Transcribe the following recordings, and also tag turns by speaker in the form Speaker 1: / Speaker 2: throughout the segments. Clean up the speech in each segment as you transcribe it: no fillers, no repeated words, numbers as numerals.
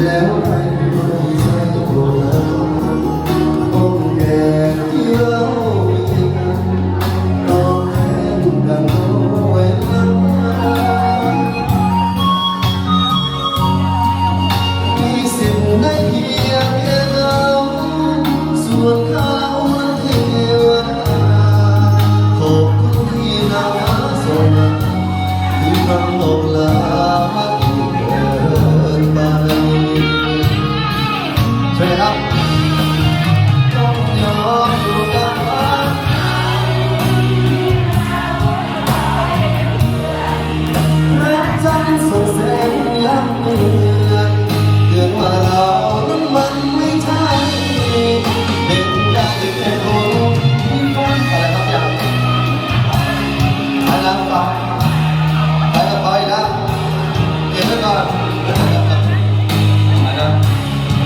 Speaker 1: แล้วใครไม่ใช่ตัวนั้นองค์แก่ที่เราไม่กันตอบแทนดังเวลามีสิ่งได้เพียงแค่เราส่วนเขานั้นเทวดาขอบคุณที่นำส่งที่คำบอกลาใช่ไหมครับต้องยอมอยู่กับมันรักจันทร์ส่องแสงย้ำเตือนว่าเรานั้นมันไม่ใช่เป็นได้แค่คนที่ฝันอะไรครับอย่างอะไรฟังไปกับไปนะเก็บไว้ก่อน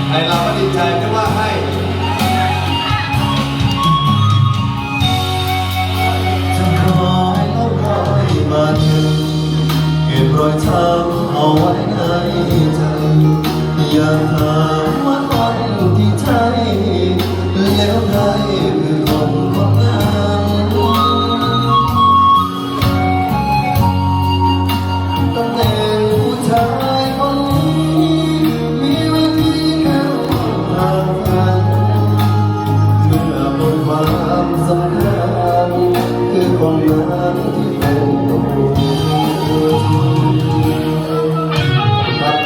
Speaker 1: ไอเราก็ดีใจที่ว่าให้จะคอยแล้วคอยมาถึงเก็บรอยช้ำเอาไว้ในใจอยากถามว่าคนที่ใช่แล้วใครคือคนคนนั้นตำแหน่งผู้ชายคนนี้มีไว้ที่แค่ความสำคัญคือคนนั้นที่เป็นตัวจริงครับ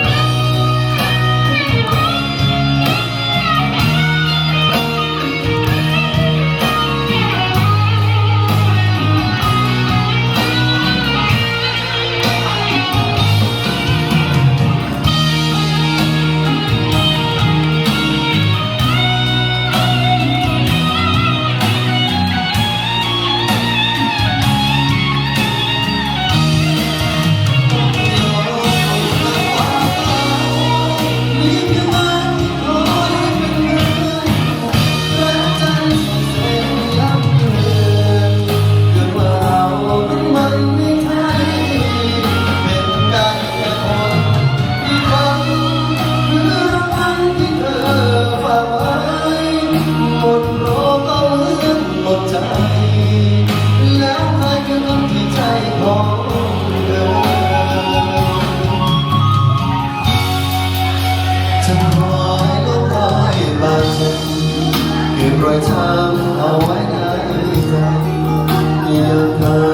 Speaker 1: แล้วใครคือคนที่ใจของเธอฉันคอยลบรอยบาดเจ็บเก็บรอยช้ำเอาไว้ในใจอยาก